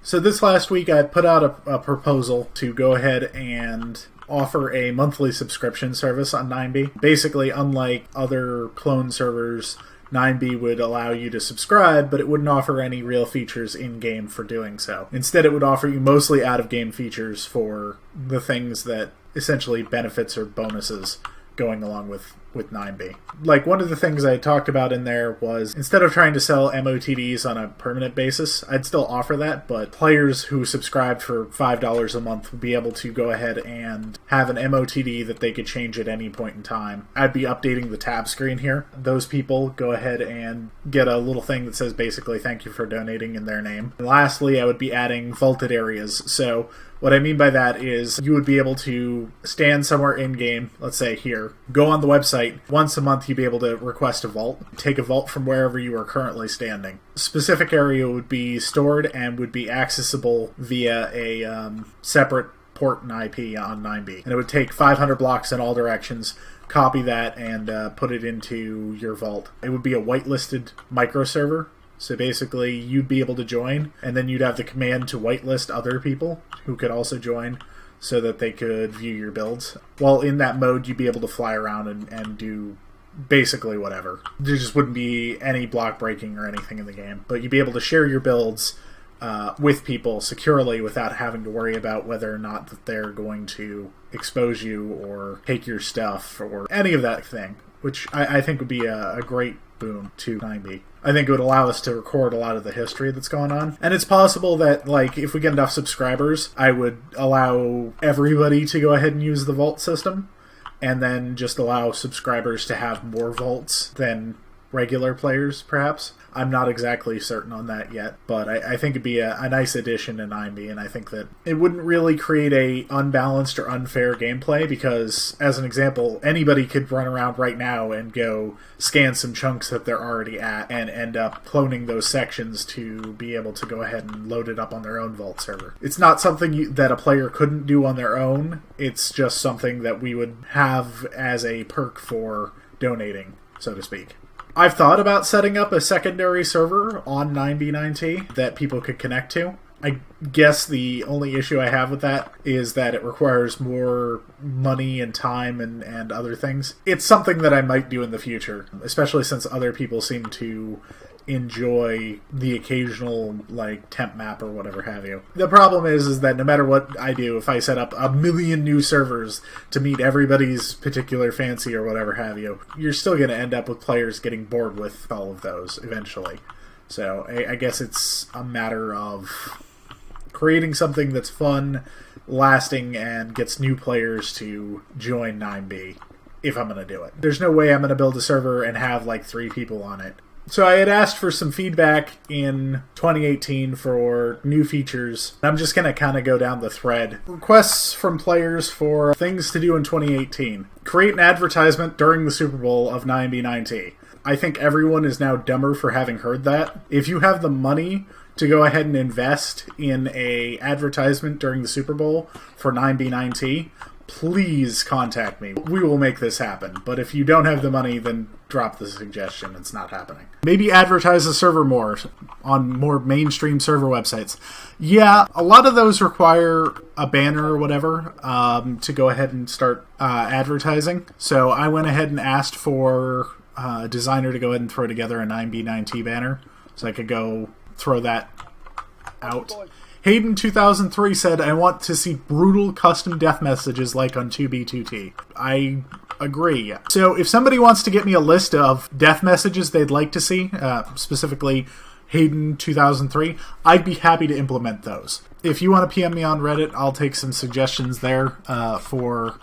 So this last week I put out a proposal to go ahead and offer a monthly subscription service on 9B. Basically, unlike other clone servers, 9B would allow you to subscribe, but it wouldn't offer any real features in-game for doing so. Instead, it would offer you mostly out-of-game features for the things that essentially benefits or bonuses going along with 9B. Like, one of the things I talked about in there was, instead of trying to sell MOTDs on a permanent basis, I'd still offer that, but players who subscribed for $5 a month would be able to go ahead and have an MOTD that they could change at any point in time. I'd be updating the tab screen here. Those people go ahead and get a little thing that says basically thank you for donating in their name. And lastly, I would be adding vaulted areas. So what I mean by that is you would be able to stand somewhere in-game, let's say here, go on the website. Once a month you'd be able to request a vault, take a vault from wherever you are currently standing. A specific area would be stored and would be accessible via a separate port and IP on 9B. And it would take 500 blocks in all directions, copy that, and put it into your vault. It would be a whitelisted microserver. So basically, you'd be able to join, and then you'd have the command to whitelist other people who could also join so that they could view your builds. While in that mode, you'd be able to fly around and do basically whatever. There just wouldn't be any block breaking or anything in the game, but you'd be able to share your builds with people securely without having to worry about whether or not that they're going to expose you or take your stuff or any of that thing, which I think would be a great boon to 9B. I think it would allow us to record a lot of the history that's going on. And it's possible that, like, if we get enough subscribers, I would allow everybody to go ahead and use the vault system, and then just allow subscribers to have more vaults than regular players, perhaps. I'm not exactly certain on that yet, but I think it'd be a nice addition to 9B, and I think that it wouldn't really create a unbalanced or unfair gameplay, because, as an example, anybody could run around right now and go scan some chunks that they're already at and end up cloning those sections to be able to go ahead and load it up on their own vault server. It's not something that a player couldn't do on their own, it's just something that we would have as a perk for donating, so to speak. I've thought about setting up a secondary server on 9B9T that people could connect to. I guess the only issue I have with that is that it requires more money and time and other things. It's something that I might do in the future, especially since other people seem to enjoy the occasional, like, temp map or whatever have you. The problem is that no matter what I do, if I set up a million new servers to meet everybody's particular fancy or whatever have you, you're still going to end up with players getting bored with all of those eventually. So I guess it's a matter of creating something that's fun, lasting, and gets new players to join 9B, if I'm going to do it. There's no way I'm going to build a server and have, like, 3 people on it. So I had asked for some feedback in 2018 for new features. I'm just going to kind of go down the thread. Requests from players for things to do in 2018. Create an advertisement during the Super Bowl of 9B9T. I think everyone is now dumber for having heard that. If you have the money to go ahead and invest in a advertisement during the Super Bowl for 9B9T, please contact me. We will make this happen. But if you don't have the money, then drop the suggestion. It's not happening. Maybe advertise the server more on more mainstream server websites. Yeah, a lot of those require a banner or whatever to go ahead and start advertising. So I went ahead and asked for a designer to go ahead and throw together a 9B9T banner so I could go throw that out. Hayden 2003 said, I want to see brutal custom death messages like on 2B2T. I agree. So if somebody wants to get me a list of death messages they'd like to see, specifically Hayden 2003, I'd be happy to implement those. If you want to PM me on Reddit, I'll take some suggestions there for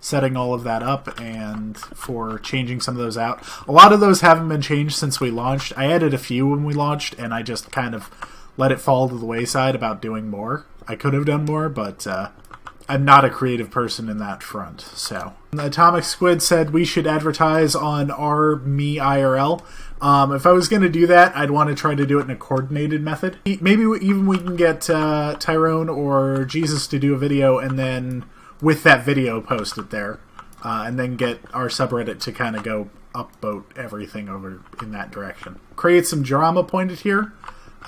setting all of that up and for changing some of those out. A lot of those haven't been changed since we launched. I added a few when we launched, and I just kind of let it fall to the wayside about doing more. I could have done more, but I'm not a creative person in that front. So Atomic Squid said we should advertise on our Me IRL. If I was going to do that, I'd want to try to do it in a coordinated method. Maybe even we can get Tyrone or Jesus to do a video, and then with that video post it there, and then get our subreddit to kind of go upvote everything over in that direction. Create some drama pointed here.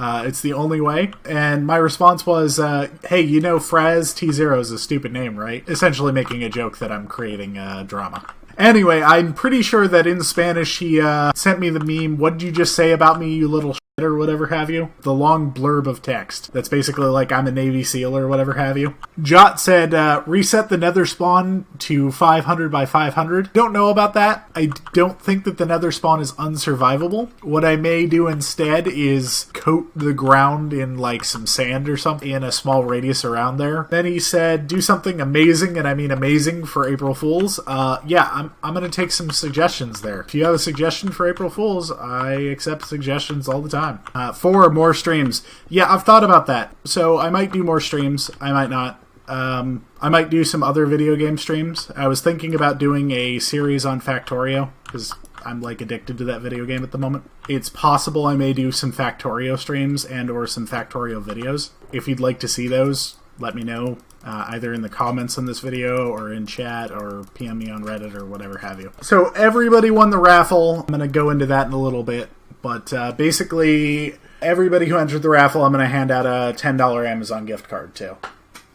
It's the only way. And my response was, hey, you know Fraz T0 is a stupid name, right? Essentially making a joke that I'm creating drama. Anyway, I'm pretty sure that in Spanish he sent me the meme, what did you just say about me, you little shit, or whatever have you? The long blurb of text. That's basically like I'm a Navy SEAL or whatever have you. Jot said, reset the Nether spawn to 500 by 500. Don't know about that. I don't think that the Nether spawn is unsurvivable. What I may do instead is coat the ground in like some sand or something in a small radius around there. Then he said, do something amazing, and I mean amazing, for April Fools. Yeah, I'm going to take some suggestions there. If you have a suggestion for April Fools, I accept suggestions all the time. 4 more streams. Yeah, I've thought about that. So I might do more streams. I might not. I might do some other video game streams. I was thinking about doing a series on Factorio, because I'm like addicted to that video game at the moment. It's possible I may do some Factorio streams and or some Factorio videos. If you'd like to see those, let me know. Either in the comments on this video or in chat or PM me on Reddit or whatever have you. So everybody won the raffle. I'm going to go into that in a little bit. But basically, everybody who entered the raffle, I'm going to hand out a $10 Amazon gift card to.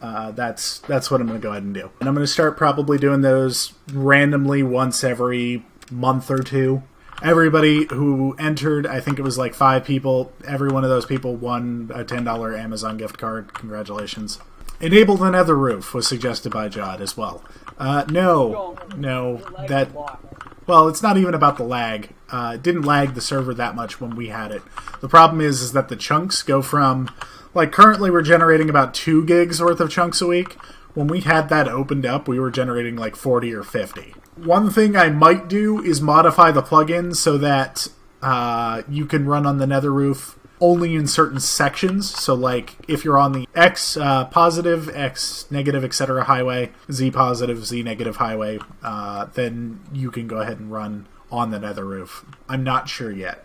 That's what I'm going to go ahead and do. And I'm going to start probably doing those randomly once every month or two. Everybody who entered, I think it was like 5 people, every one of those people won a $10 Amazon gift card. Congratulations. Enable the Nether roof was suggested by Jod as well. No, that... Well, it's not even about the lag. It didn't lag the server that much when we had it. The problem is that the chunks go from... Like, currently we're generating about 2 gigs worth of chunks a week. When we had that opened up, we were generating like 40 or 50. One thing I might do is modify the plugin so that you can run on the Nether roof only in certain sections. So like if you're on the X positive, X negative, etc. highway, Z positive, Z negative highway, then you can go ahead and run on the Nether roof. I'm not sure yet.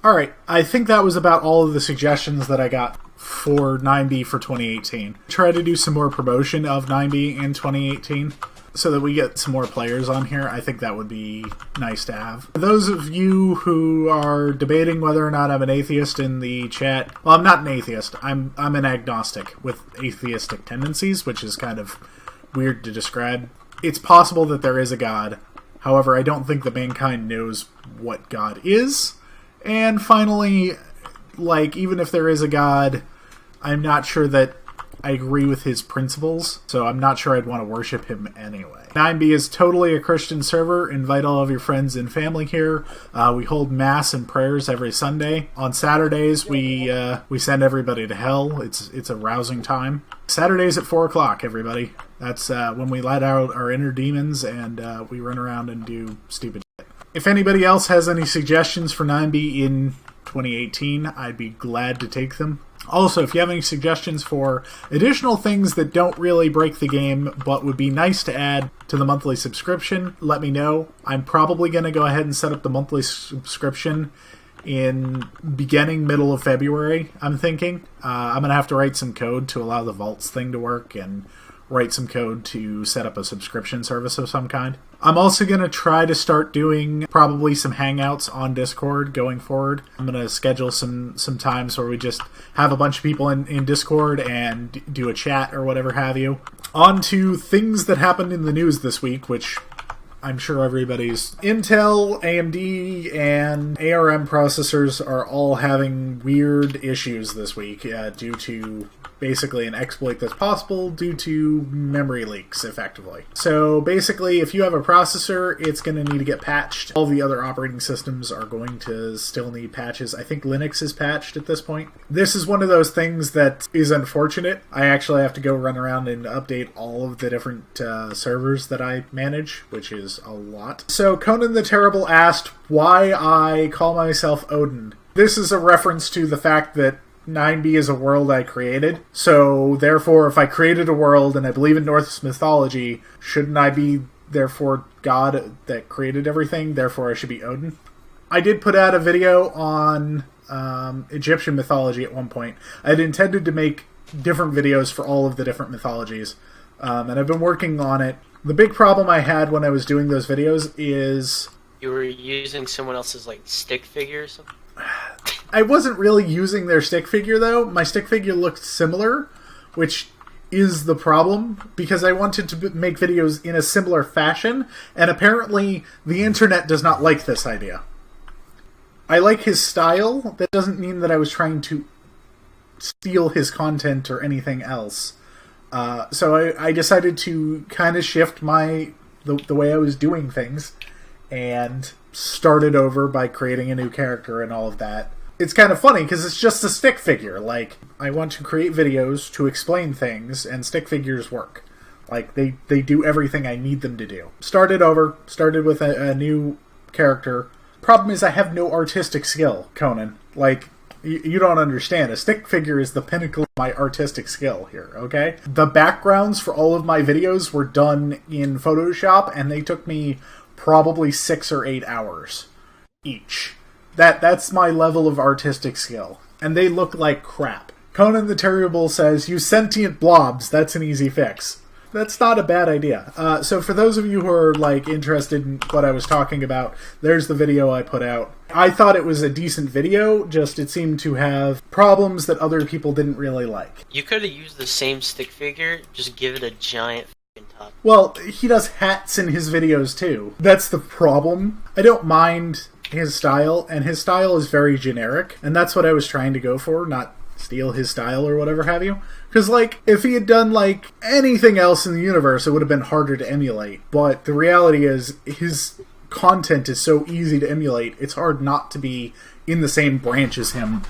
Alright, I think that was about all of the suggestions that I got for 9B for 2018. Try to do some more promotion of 9B in 2018 so that we get some more players on here. I think that would be nice to have. For those of you who are debating whether or not I'm an atheist in the chat, well, I'm not an atheist. I'm an agnostic with atheistic tendencies, which is kind of weird to describe. It's possible that there is a God. However, I don't think that mankind knows what God is. And finally, like, even if there is a God, I'm not sure that I agree with his principles, so I'm not sure I'd want to worship him anyway. 9B is totally a Christian server. Invite all of your friends and family here. We hold mass and prayers every Sunday. On Saturdays, we send everybody to hell. It's a rousing time. Saturdays at 4 o'clock, everybody. That's when we let out our inner demons and we run around and do stupid shit. If anybody else has any suggestions for 9B in 2018, I'd be glad to take them. Also, if you have any suggestions for additional things that don't really break the game but would be nice to add to the monthly subscription, let me know. I'm probably going to go ahead and set up the monthly subscription in middle of February, I'm thinking. I'm going to have to write some code to allow the vaults thing to work and write some code to set up a subscription service of some kind. I'm also going to try to start doing probably some hangouts on Discord going forward. I'm going to schedule some times where we just have a bunch of people in Discord and do a chat or whatever have you. On to things that happened in the news this week, which I'm sure everybody's... Intel, AMD, and ARM processors are all having weird issues this week due to basically an exploit that's possible due to memory leaks, effectively. So basically, if you have a processor, it's going to need to get patched. All the other operating systems are going to still need patches. I think Linux is patched at this point. This is one of those things that is unfortunate. I actually have to go run around and update all of the different servers that I manage, which is a lot. So Conan the Terrible asked why I call myself Odin. This is a reference to the fact that 9B is a world I created, so therefore if I created a world and I believe in Norse mythology, shouldn't I be therefore God that created everything, therefore I should be Odin? I did put out a video on Egyptian mythology at one point. I had intended to make different videos for all of the different mythologies, and I've been working on it. The big problem I had when I was doing those videos is... You were using someone else's, like, stick figure or something? I wasn't really using their stick figure, though. My stick figure looked similar, which is the problem, because I wanted to make videos in a similar fashion, and apparently the internet does not like this idea. I like his style. That doesn't mean that I was trying to steal his content or anything else. So I decided to kind of shift the way I was doing things and started over by creating a new character and all of that. It's kind of funny because it's just a stick figure. Like, I want to create videos to explain things, and stick figures work. Like, they do everything I need them to do. Started with a new character. Problem is I have no artistic skill, Conan. Like, you don't understand. A stick figure is the pinnacle of my artistic skill here, okay? The backgrounds for all of my videos were done in Photoshop, and they took me probably 6 or 8 hours each. That's my level of artistic skill. And they look like crap. Conan the Terrible says, "You sentient blobs, that's an easy fix." That's not a bad idea. So for those of you who are interested in what I was talking about, there's the video I put out. I thought it was a decent video, just it seemed to have problems that other people didn't really like. You could have used the same stick figure, just give it a giant f***ing top. Well, he does hats in his videos too. That's the problem. I don't mind his style, and his style is very generic, and that's what I was trying to go for, not steal his style or whatever have you. Because, if he had done, anything else in the universe, it would have been harder to emulate. But the reality is, his content is so easy to emulate, it's hard not to be in the same branch as him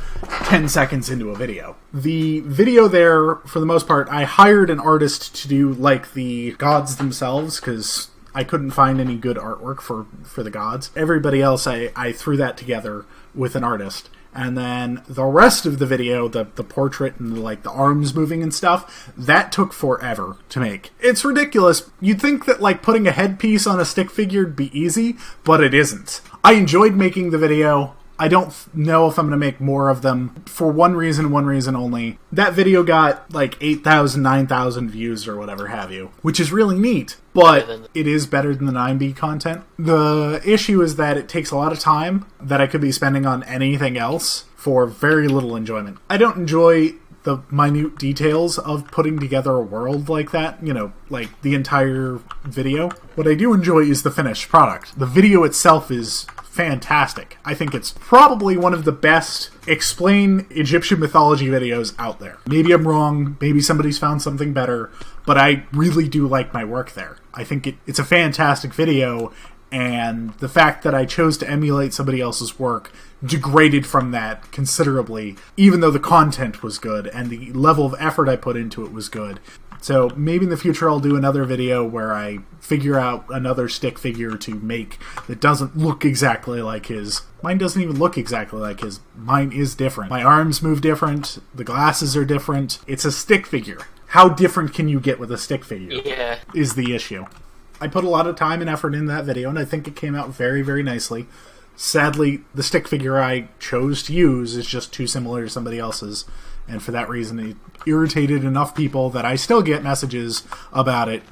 10 seconds into a video. The video there, for the most part, I hired an artist to do, the gods themselves, because I couldn't find any good artwork for the gods. Everybody else, I threw that together with an artist. And then the rest of the video, the portrait and the arms moving and stuff, that took forever to make. It's ridiculous. You'd think that putting a headpiece on a stick figure would be easy, but it isn't. I enjoyed making the video. I don't know if I'm going to make more of them for one reason only. That video got 8,000, 9,000 views or whatever have you, which is really neat, but it is better than the 9B content. The issue is that it takes a lot of time that I could be spending on anything else for very little enjoyment. I don't enjoy the minute details of putting together a world like that, the entire video. What I do enjoy is the finished product. The video itself is fantastic. I think it's probably one of the best explain Egyptian mythology videos out there. Maybe I'm wrong, maybe somebody's found something better, but I really do like my work there. I think it's a fantastic video, and the fact that I chose to emulate somebody else's work degraded from that considerably, even though the content was good and the level of effort I put into it was good. So maybe in the future I'll do another video where I figure out another stick figure to make that doesn't look exactly like his. Mine doesn't even look exactly like his. Mine is different. My arms move different. The glasses are different. It's a stick figure. How different can you get with a stick figure? Yeah. Is the issue. I put a lot of time and effort in that video, and I think it came out very, very nicely. Sadly, the stick figure I chose to use is just too similar to somebody else's, and for that reason it irritated enough people that I still get messages about it,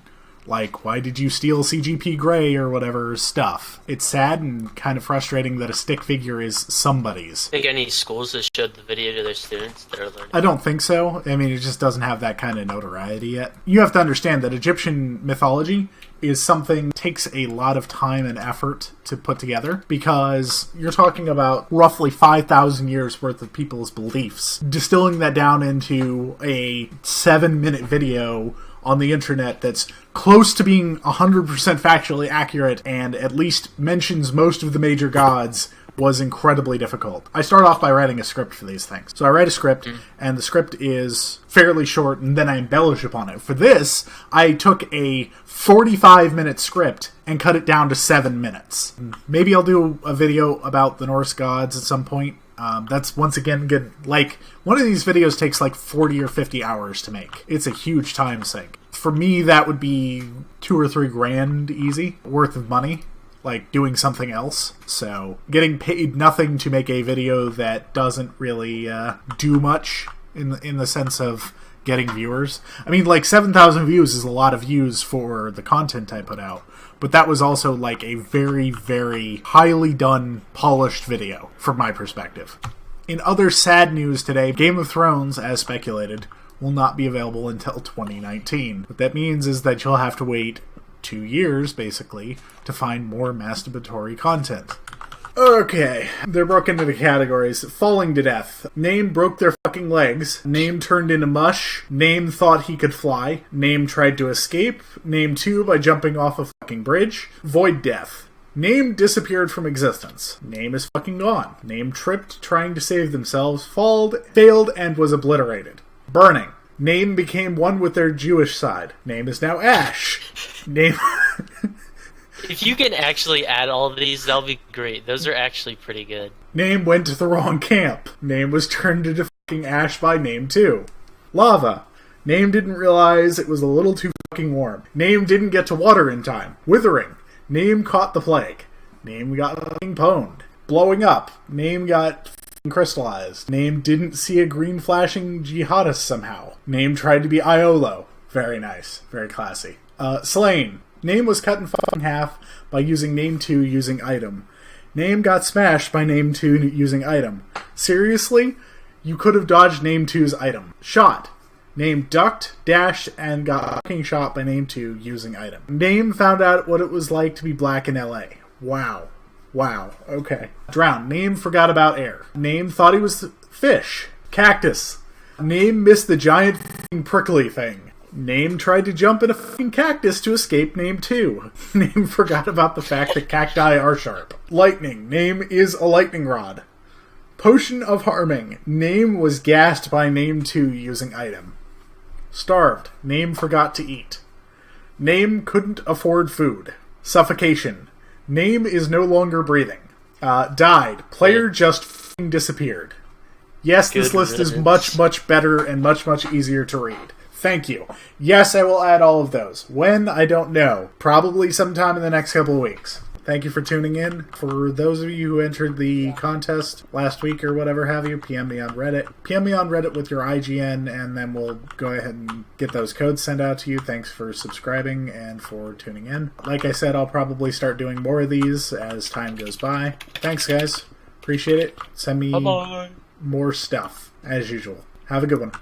why did you steal CGP Grey or whatever stuff. It's sad and kind of frustrating that a stick figure is somebody's. Think any schools that showed the video to their students that are learning? I don't think so. I mean, it just doesn't have that kind of notoriety yet. You have to understand that Egyptian mythology is something that takes a lot of time and effort to put together, because you're talking about roughly 5,000 years worth of people's beliefs. Distilling that down into a 7-minute video on the internet that's close to being 100% factually accurate and at least mentions most of the major gods was incredibly difficult. I start off by writing a script for these things. So I write a script, and the script is fairly short, and then I embellish upon it. For this, I took a 45-minute script and cut it down to 7 minutes. Maybe I'll do a video about the Norse gods at some point. That's once again good. One of these videos takes 40 or 50 hours to make. It's a huge time sink. For me, that would be $2 or $3 grand easy worth of money, doing something else. So getting paid nothing to make a video that doesn't really do much in the sense of getting viewers. I mean, 7,000 views is a lot of views for the content I put out. But that was also a very, very highly done, polished video from my perspective. In other sad news today, Game of Thrones, as speculated, will not be available until 2019. What that means is that you'll have to wait 2 years, basically, to find more masturbatory content. Okay, they're broken into categories. Falling to death. Name broke their fucking legs. Name turned into mush. Name thought he could fly. Name tried to escape. Name 2 by jumping off a fucking bridge. Void death. Name disappeared from existence. Name is fucking gone. Name tripped trying to save themselves, failed, and was obliterated. Burning. Name became one with their Jewish side. Name is now Ash. Name... If you can actually add all of these, that'll be great. Those are actually pretty good. Name went to the wrong camp. Name was turned into fucking ash by Name 2. Lava. Name didn't realize it was a little too fucking warm. Name didn't get to water in time. Withering. Name caught the plague. Name got fucking pwned. Blowing up. Name got fucking crystallized. Name didn't see a green flashing jihadist somehow. Name tried to be Iolo. Very nice. Very classy. Slain. Name was cut in fucking half by using Name 2 using item. Name got smashed by Name 2 using item. Seriously? You could have dodged Name 2's item. Shot. Name ducked, dashed, and got fucking shot by Name 2 using item. Name found out what it was like to be black in LA. Wow. Wow. Okay. Drown. Name forgot about air. Name thought he was fish. Cactus. Name missed the giant fucking prickly thing. Name tried to jump in a fucking cactus to escape Name 2. Name forgot about the fact that cacti are sharp. Lightning. Name is a lightning rod. Potion of harming. Name was gassed by Name 2 using item. Starved. Name forgot to eat. Name couldn't afford food. Suffocation. Name is no longer breathing. Died. Player just fucking disappeared. Yes, this list is much, much better and much, much easier to read. Thank you. Yes, I will add all of those. When? I don't know. Probably sometime in the next couple of weeks. Thank you for tuning in. For those of you who entered the contest last week or whatever have you, PM me on Reddit. PM me on Reddit with your IGN, and then we'll go ahead and get those codes sent out to you. Thanks for subscribing and for tuning in. Like I said, I'll probably start doing more of these as time goes by. Thanks, guys. Appreciate it. Send me more stuff, as usual. Have a good one.